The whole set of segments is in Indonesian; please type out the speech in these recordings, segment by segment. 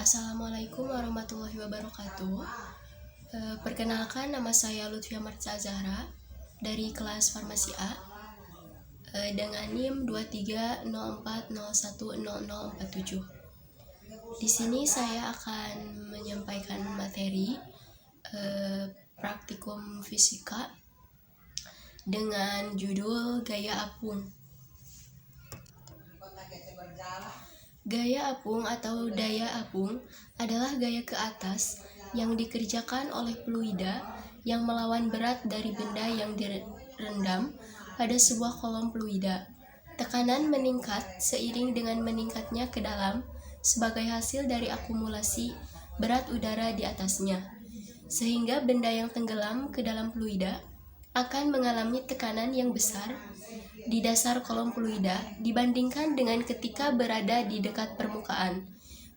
Assalamualaikum warahmatullahi wabarakatuh. Perkenalkan, nama saya Lutfia Marza Zahra dari kelas Farmasi A dengan NIM 2304010047. Di sini saya akan menyampaikan materi praktikum fisika dengan judul Gaya Apung. Gaya apung atau daya apung adalah gaya ke atas yang dikerjakan oleh fluida yang melawan berat dari benda yang direndam pada sebuah kolom fluida. Tekanan meningkat seiring dengan meningkatnya ke dalam sebagai hasil dari akumulasi berat udara di atasnya, sehingga benda yang tenggelam ke dalam fluida akan mengalami tekanan yang besar di dasar kolom fluida dibandingkan dengan ketika berada di dekat permukaan.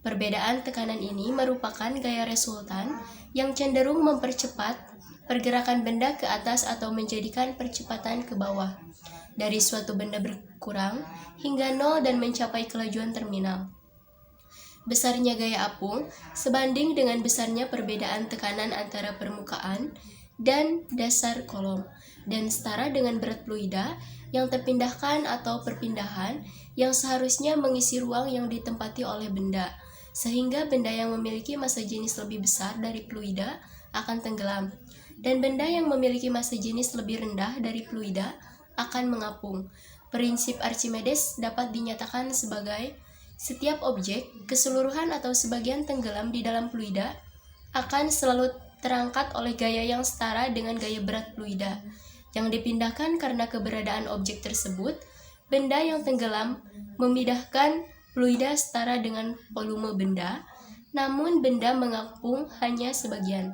Perbedaan tekanan ini merupakan gaya resultan yang cenderung mempercepat pergerakan benda ke atas atau menjadikan percepatan ke bawah dari suatu benda berkurang hingga nol dan mencapai kelajuan terminal. Besarnya gaya apung sebanding dengan besarnya perbedaan tekanan antara permukaan dan dasar kolom, dan setara dengan berat fluida yang terpindahkan atau perpindahan yang seharusnya mengisi ruang yang ditempati oleh benda, sehingga benda yang memiliki massa jenis lebih besar dari fluida akan tenggelam, dan benda yang memiliki massa jenis lebih rendah dari fluida akan mengapung. Prinsip Archimedes dapat dinyatakan sebagai setiap objek, keseluruhan atau sebagian tenggelam di dalam fluida akan selalu terangkat oleh gaya yang setara dengan gaya berat fluida yang dipindahkan karena keberadaan objek tersebut. Benda yang tenggelam memindahkan fluida setara dengan volume benda, namun benda mengapung hanya sebagian.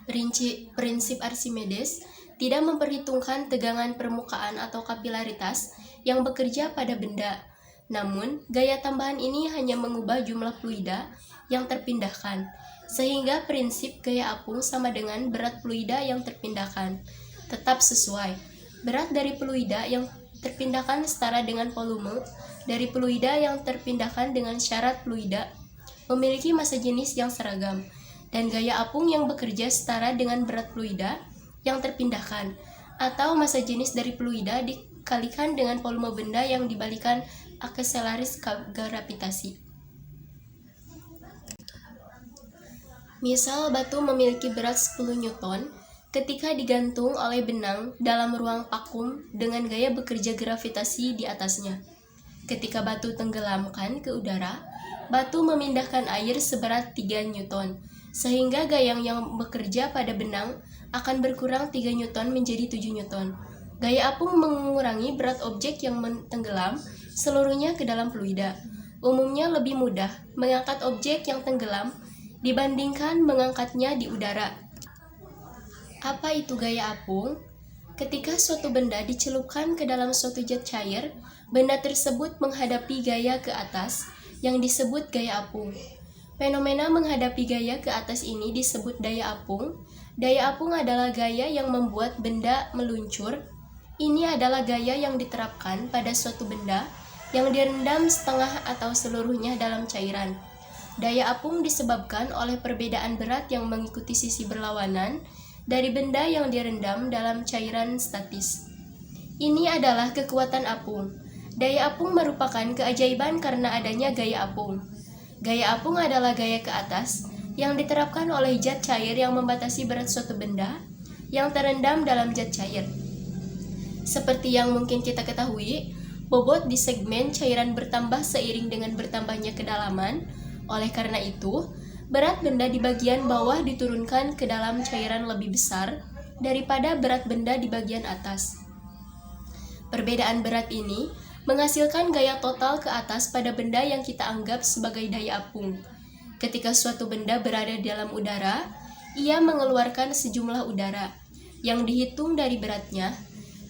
Prinsip Archimedes tidak memperhitungkan tegangan permukaan atau kapilaritas yang bekerja pada benda, namun gaya tambahan ini hanya mengubah jumlah fluida yang terpindahkan, sehingga prinsip gaya apung sama dengan berat fluida yang terpindahkan. Tetap sesuai. Berat dari fluida yang terpindahkan setara dengan volume dari fluida yang terpindahkan dengan syarat fluida memiliki massa jenis yang seragam, dan gaya apung yang bekerja setara dengan berat fluida yang terpindahkan, atau massa jenis dari fluida dikalikan dengan volume benda yang dibalikan akseleris gravitasi. Misal batu memiliki berat 10 Newton ketika digantung oleh benang dalam ruang vakum dengan gaya bekerja gravitasi di atasnya. Ketika batu tenggelamkan ke udara, batu memindahkan air seberat 3 Newton, sehingga gaya yang bekerja pada benang akan berkurang 3 Newton menjadi 7 Newton. Gaya apung mengurangi berat objek yang tenggelam seluruhnya ke dalam fluida. Umumnya lebih mudah mengangkat objek yang tenggelam dibandingkan mengangkatnya di udara. Apa itu gaya apung? Ketika suatu benda dicelupkan ke dalam suatu zat cair, benda tersebut menghadapi gaya ke atas yang disebut gaya apung. Fenomena menghadapi gaya ke atas ini disebut daya apung. Daya apung adalah gaya yang membuat benda meluncur. Ini adalah gaya yang diterapkan pada suatu benda yang direndam setengah atau seluruhnya dalam cairan. Daya apung disebabkan oleh perbedaan berat yang mengikuti sisi berlawanan dari benda yang direndam dalam cairan statis. Ini adalah kekuatan apung. Daya apung merupakan keajaiban karena adanya gaya apung. Gaya apung adalah gaya ke atas yang diterapkan oleh zat cair yang membatasi berat suatu benda yang terendam dalam zat cair. Seperti yang mungkin kita ketahui, bobot di segmen cairan bertambah seiring dengan bertambahnya kedalaman. Oleh karena itu, berat benda di bagian bawah diturunkan ke dalam cairan lebih besar daripada berat benda di bagian atas. Perbedaan berat ini menghasilkan gaya total ke atas pada benda yang kita anggap sebagai daya apung. Ketika suatu benda berada di dalam udara, ia mengeluarkan sejumlah udara yang dihitung dari beratnya.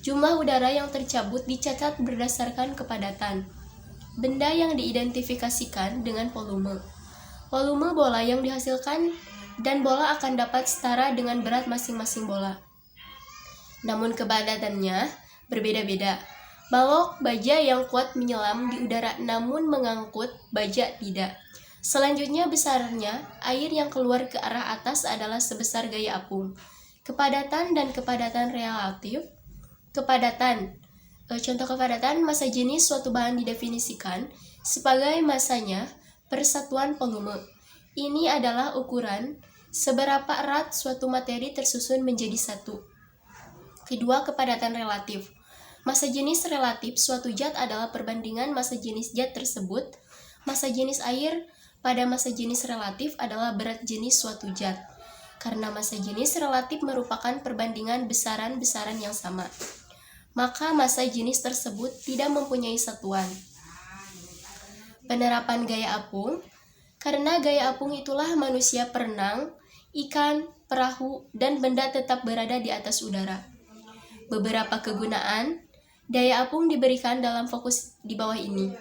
Jumlah udara yang tercabut dicatat berdasarkan kepadatan benda yang diidentifikasikan dengan volume. Volume bola yang dihasilkan dan bola akan dapat setara dengan berat masing-masing bola. Namun kepadatannya berbeda-beda. Balok baja yang kuat menyelam di udara namun mengangkut baja tidak. Selanjutnya besarnya air yang keluar ke arah atas adalah sebesar gaya apung. Kepadatan dan kepadatan relatif. Contoh kepadatan massa jenis suatu bahan didefinisikan sebagai massanya per satuan volume. Ini adalah ukuran seberapa erat suatu materi tersusun menjadi satu. Kedua, kepadatan relatif. Massa jenis relatif suatu zat adalah perbandingan massa jenis zat tersebut. Massa jenis air pada massa jenis relatif adalah berat jenis suatu zat. Karena massa jenis relatif merupakan perbandingan besaran-besaran yang sama, maka massa jenis tersebut tidak mempunyai satuan. Penerapan gaya apung. Karena gaya apung itulah manusia perenang, ikan, perahu, dan benda tetap berada di atas udara. Beberapa kegunaan daya apung diberikan dalam fokus di bawah ini.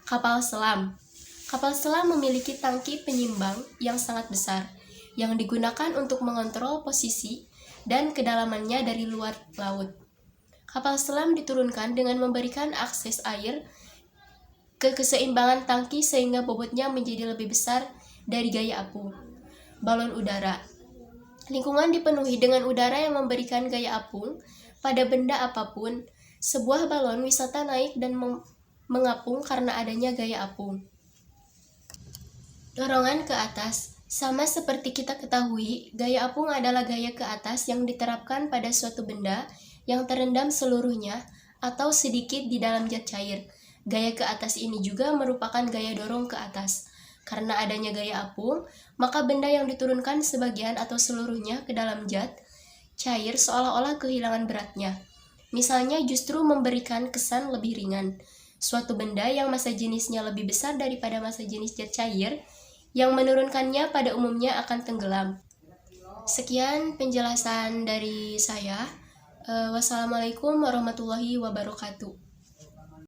Kapal selam. Kapal selam memiliki tangki penyimbang yang sangat besar, yang digunakan untuk mengontrol posisi dan kedalamannya dari luar laut. Kapal selam diturunkan dengan memberikan akses air ke keseimbangan tangki sehingga bobotnya menjadi lebih besar dari gaya apung. Balon udara. Lingkungan dipenuhi dengan udara yang memberikan gaya apung pada benda apapun. Sebuah balon wisata naik dan mengapung karena adanya gaya apung. Dorongan ke atas. Sama seperti kita ketahui, gaya apung adalah gaya ke atas yang diterapkan pada suatu benda yang terendam seluruhnya atau sedikit di dalam zat cair. Gaya ke atas ini juga merupakan gaya dorong ke atas. Karena adanya gaya apung, maka benda yang diturunkan sebagian atau seluruhnya ke dalam zat cair seolah-olah kehilangan beratnya. Misalnya justru memberikan kesan lebih ringan. Suatu benda yang massa jenisnya lebih besar daripada massa jenis zat cair, yang menurunkannya pada umumnya akan tenggelam. Sekian penjelasan dari saya. Wassalamualaikum warahmatullahi wabarakatuh.